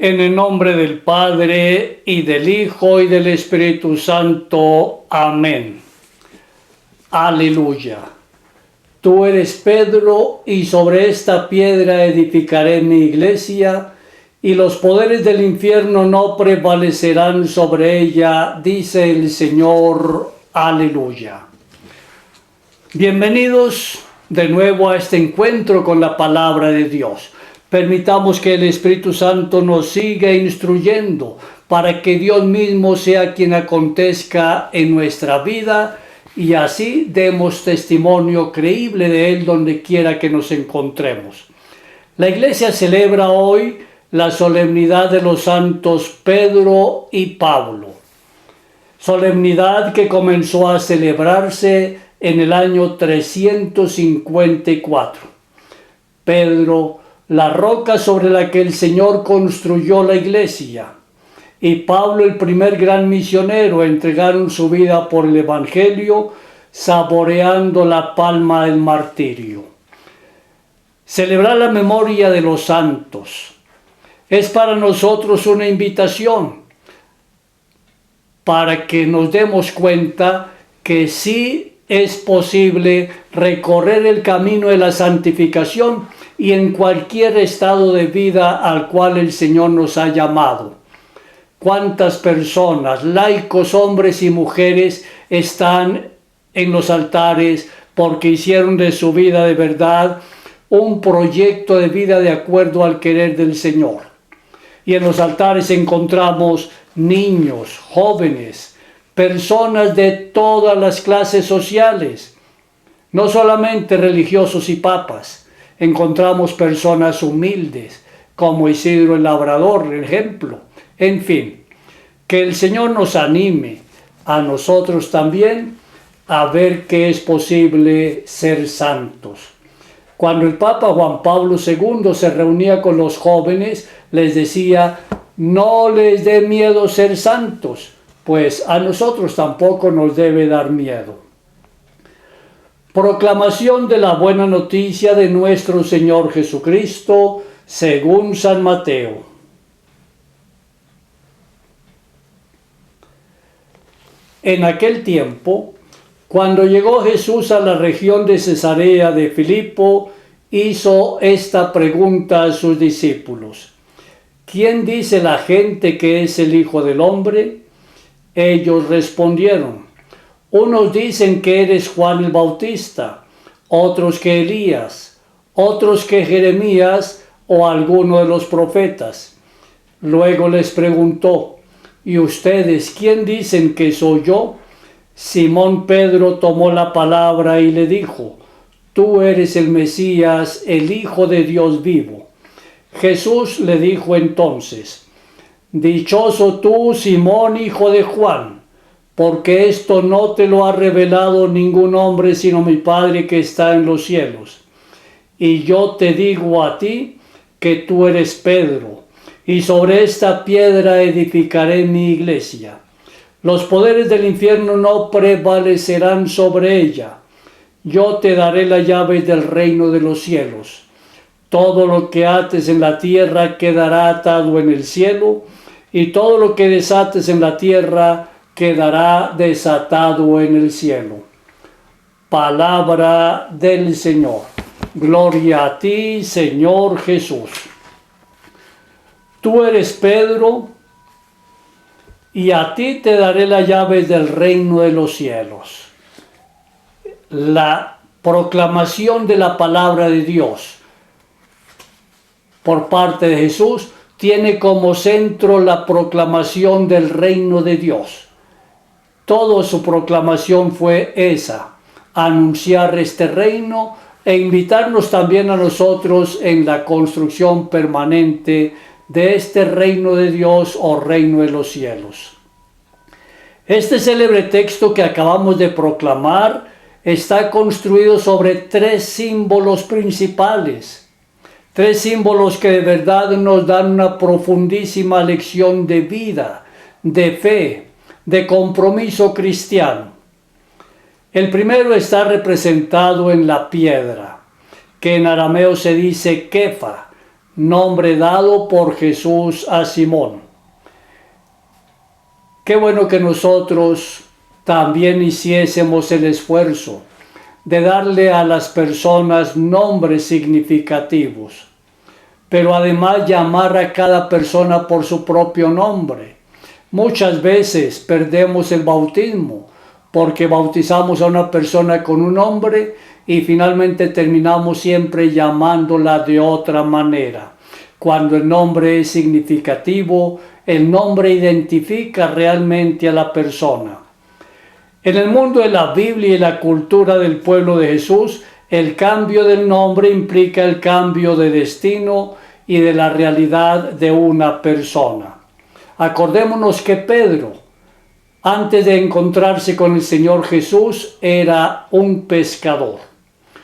En el nombre del Padre, y del Hijo, y del Espíritu Santo. Amén. Aleluya. Tú eres Pedro, y sobre esta piedra edificaré mi iglesia, y los poderes del infierno no prevalecerán sobre ella, dice el Señor. Aleluya. Bienvenidos de nuevo a este encuentro con la palabra de Dios. Permitamos que el Espíritu Santo nos siga instruyendo para que Dios mismo sea quien acontezca en nuestra vida y así demos testimonio creíble de Él donde quiera que nos encontremos. La Iglesia celebra hoy la solemnidad de los santos Pedro y Pablo. Solemnidad que comenzó a celebrarse en el año 354. Pedro, la roca sobre la que el Señor construyó la iglesia, y Pablo, el primer gran misionero, entregaron su vida por el Evangelio, saboreando la palma del martirio. Celebrar la memoria de los santos es para nosotros una invitación para que nos demos cuenta que sí es posible recorrer el camino de la santificación y en cualquier estado de vida al cual el Señor nos ha llamado. ¿Cuántas personas, laicos, hombres y mujeres, están en los altares porque hicieron de su vida de verdad un proyecto de vida de acuerdo al querer del Señor? Y en los altares encontramos niños, jóvenes, personas de todas las clases sociales, no solamente religiosos y papas. Encontramos personas humildes, como Isidro el Labrador, por ejemplo. En fin, que el Señor nos anime a nosotros también a ver que es posible ser santos. Cuando el Papa Juan Pablo II se reunía con los jóvenes, les decía: no les dé miedo ser santos, pues a nosotros tampoco nos debe dar miedo. Proclamación de la buena noticia de nuestro Señor Jesucristo, según San Mateo. En aquel tiempo, cuando llegó Jesús a la región de Cesarea de Filipo, hizo esta pregunta a sus discípulos: ¿quién dice la gente que es el Hijo del Hombre? Ellos respondieron: unos dicen que eres Juan el Bautista, otros que Elías, otros que Jeremías o alguno de los profetas. Luego les preguntó: ¿y ustedes quién dicen que soy yo? Simón Pedro tomó la palabra y le dijo: tú eres el Mesías, el Hijo de Dios vivo. Jesús le dijo entonces: dichoso tú, Simón, hijo de Juan, porque esto no te lo ha revelado ningún hombre sino mi Padre que está en los cielos. Y yo te digo a ti que tú eres Pedro, y sobre esta piedra edificaré mi iglesia. Los poderes del infierno no prevalecerán sobre ella. Yo te daré las llaves del reino de los cielos. Todo lo que ates en la tierra quedará atado en el cielo, y todo lo que desates en la tierra quedará desatado en el cielo. Palabra del Señor. Gloria a ti, Señor Jesús. Tú eres Pedro, y a ti te daré las llaves del reino de los cielos. La proclamación de la palabra de Dios por parte de Jesús tiene como centro la proclamación del reino de Dios. Toda su proclamación fue esa: anunciar este reino e invitarnos también a nosotros en la construcción permanente de este reino de Dios o reino de los cielos. Este célebre texto que acabamos de proclamar está construido sobre tres símbolos principales, tres símbolos que de verdad nos dan una profundísima lección de vida, de fe, de compromiso cristiano. El primero está representado en la piedra, que en arameo se dice kefa, nombre dado por Jesús a Simón. Qué bueno que nosotros también hiciésemos el esfuerzo de darle a las personas nombres significativos, pero además llamar a cada persona por su propio nombre. Muchas veces perdemos el bautismo porque bautizamos a una persona con un nombre y finalmente terminamos siempre llamándola de otra manera. Cuando el nombre es significativo, el nombre identifica realmente a la persona. En el mundo de la Biblia y la cultura del pueblo de Jesús, el cambio del nombre implica el cambio de destino y de la realidad de una persona. Acordémonos que Pedro, antes de encontrarse con el Señor Jesús, era un pescador.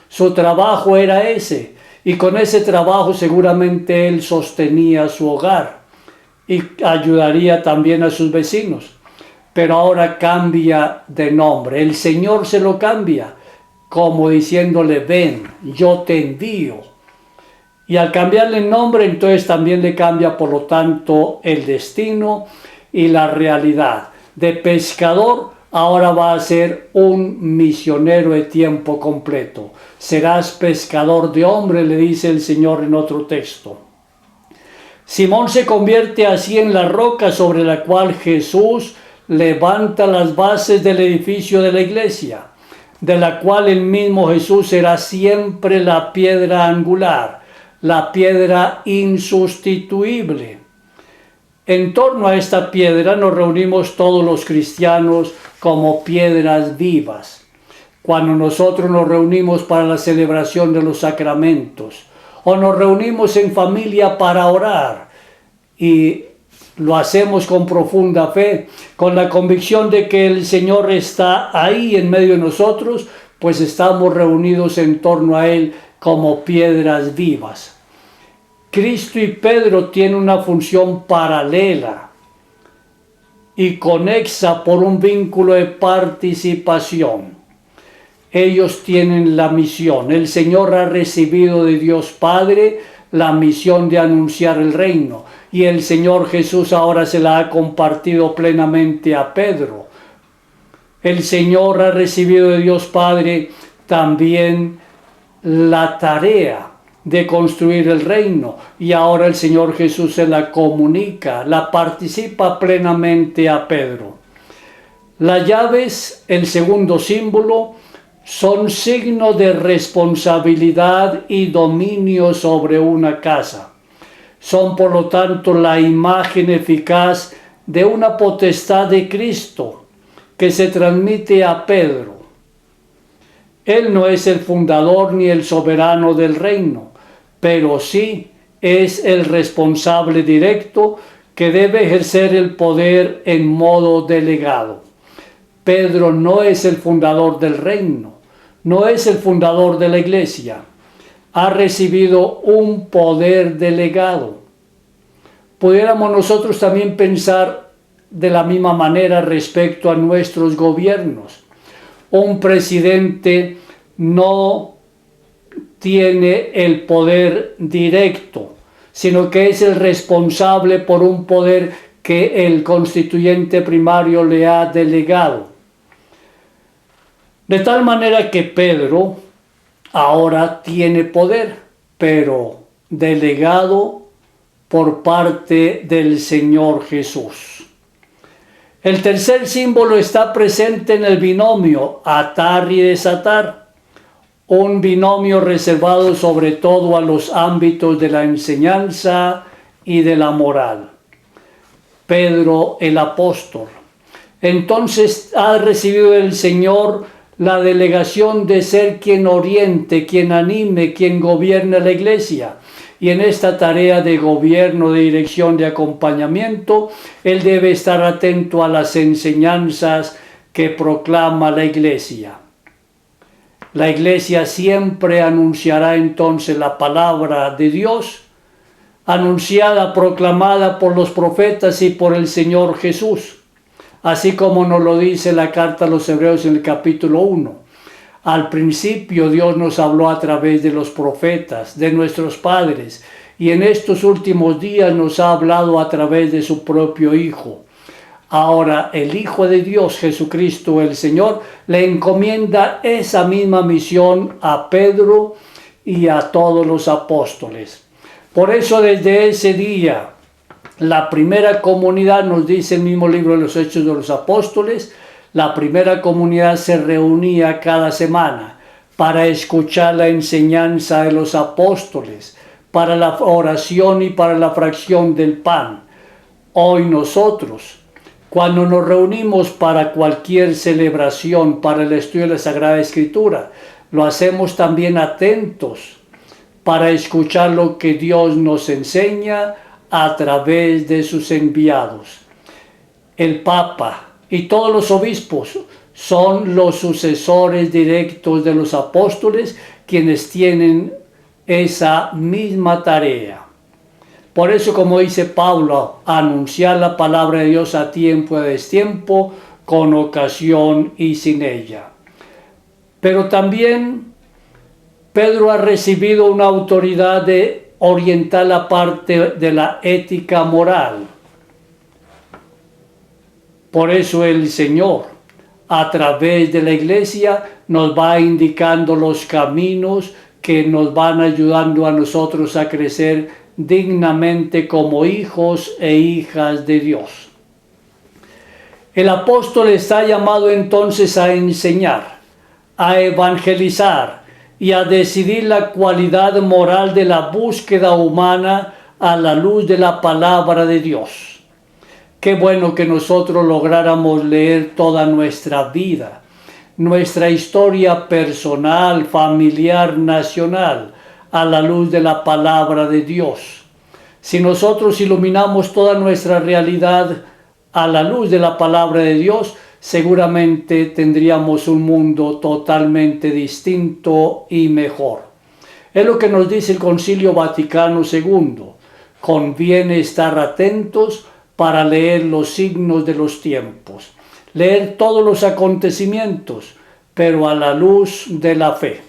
Su trabajo era ese, y con ese trabajo seguramente él sostenía su hogar y ayudaría también a sus vecinos. Pero ahora cambia de nombre. El Señor se lo cambia, como diciéndole, ven, yo te envío. Y al cambiarle el nombre, entonces también le cambia, por lo tanto, el destino y la realidad. De pescador, ahora va a ser un misionero de tiempo completo. Serás pescador de hombres, le dice el Señor en otro texto. Simón se convierte así en la roca sobre la cual Jesús levanta las bases del edificio de la iglesia, de la cual el mismo Jesús será siempre la piedra angular, la piedra insustituible. En torno a esta piedra nos reunimos todos los cristianos como piedras vivas. Cuando nosotros nos reunimos para la celebración de los sacramentos, o nos reunimos en familia para orar, y lo hacemos con profunda fe, con la convicción de que el Señor está ahí en medio de nosotros, pues estamos reunidos en torno a Él como piedras vivas. Cristo y Pedro tienen una función paralela y conexa por un vínculo de participación. Ellos tienen la misión. El Señor ha recibido de Dios Padre la misión de anunciar el reino, y el Señor Jesús ahora se la ha compartido plenamente a Pedro. El Señor ha recibido de Dios Padre también la tarea de construir el reino, y ahora el Señor Jesús se la comunica, la participa plenamente a Pedro. Las llaves, el segundo símbolo, son signo de responsabilidad y dominio sobre una casa. Son por lo tanto la imagen eficaz de una potestad de Cristo que se transmite a Pedro. Él no es el fundador ni el soberano del reino, pero sí es el responsable directo que debe ejercer el poder en modo delegado. Pedro no es el fundador del reino, no es el fundador de la iglesia. Ha recibido un poder delegado. Pudiéramos nosotros también pensar de la misma manera respecto a nuestros gobiernos. Un presidente no tiene el poder directo, sino que es el responsable por un poder que el constituyente primario le ha delegado. De tal manera que Pedro ahora tiene poder, pero delegado por parte del Señor Jesús. El tercer símbolo está presente en el binomio atar y desatar, un binomio reservado sobre todo a los ámbitos de la enseñanza y de la moral. Pedro el apóstol, entonces ha recibido del Señor la delegación de ser quien oriente, quien anime, quien gobierne la iglesia. Y en esta tarea de gobierno, de dirección, de acompañamiento, él debe estar atento a las enseñanzas que proclama la iglesia. La iglesia siempre anunciará entonces la palabra de Dios, anunciada, proclamada por los profetas y por el Señor Jesús. Así como nos lo dice la carta a los Hebreos en el capítulo 1. Al principio Dios nos habló a través de los profetas, de nuestros padres, y en estos últimos días nos ha hablado a través de su propio Hijo. Ahora el Hijo de Dios, Jesucristo el Señor, le encomienda esa misma misión a Pedro y a todos los apóstoles. Por eso desde ese día, la primera comunidad, nos dice el mismo libro de los Hechos de los Apóstoles, la primera comunidad se reunía cada semana para escuchar la enseñanza de los apóstoles, para la oración y para la fracción del pan. Hoy nosotros, cuando nos reunimos para cualquier celebración, para el estudio de la Sagrada Escritura, lo hacemos también atentos para escuchar lo que Dios nos enseña a través de sus enviados. El Papa y todos los obispos son los sucesores directos de los apóstoles, quienes tienen esa misma tarea. Por eso, como dice Pablo, anunciar la palabra de Dios a tiempo y a destiempo, con ocasión y sin ella. Pero también Pedro ha recibido una autoridad de orientar la parte de la ética moral. Por eso el Señor, a través de la iglesia, nos va indicando los caminos que nos van ayudando a nosotros a crecer dignamente como hijos e hijas de Dios. El apóstol está llamado entonces a enseñar, a evangelizar y a decidir la cualidad moral de la búsqueda humana a la luz de la palabra de Dios. Qué bueno que nosotros lográramos leer toda nuestra vida, nuestra historia personal, familiar, nacional, a la luz de la palabra de Dios. Si nosotros iluminamos toda nuestra realidad a la luz de la palabra de Dios, seguramente tendríamos un mundo totalmente distinto y mejor. Es lo que nos dice el Concilio Vaticano II. Conviene estar atentos para leer los signos de los tiempos, leer todos los acontecimientos, pero a la luz de la fe.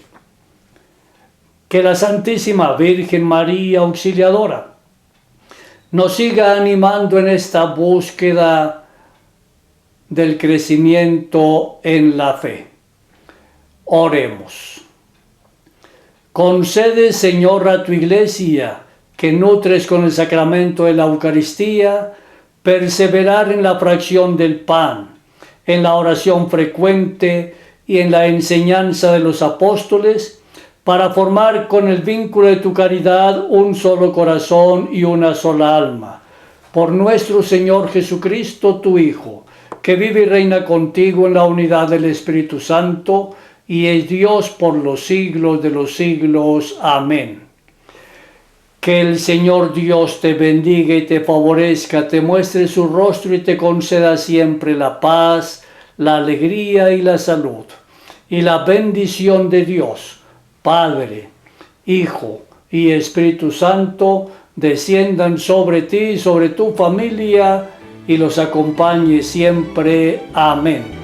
Que la Santísima Virgen María Auxiliadora nos siga animando en esta búsqueda del crecimiento en la fe. Oremos. Concede, Señor, a tu Iglesia, que nutres con el sacramento de la Eucaristía, perseverar en la fracción del pan, en la oración frecuente y en la enseñanza de los apóstoles, para formar con el vínculo de tu caridad un solo corazón y una sola alma. Por nuestro Señor Jesucristo, tu Hijo, que vive y reina contigo en la unidad del Espíritu Santo, y es Dios por los siglos de los siglos. Amén. Que el Señor Dios te bendiga y te favorezca, te muestre su rostro y te conceda siempre la paz, la alegría y la salud. Y la bendición de Dios, Padre, Hijo y Espíritu Santo, desciendan sobre ti y sobre tu familia y los acompañe siempre. Amén.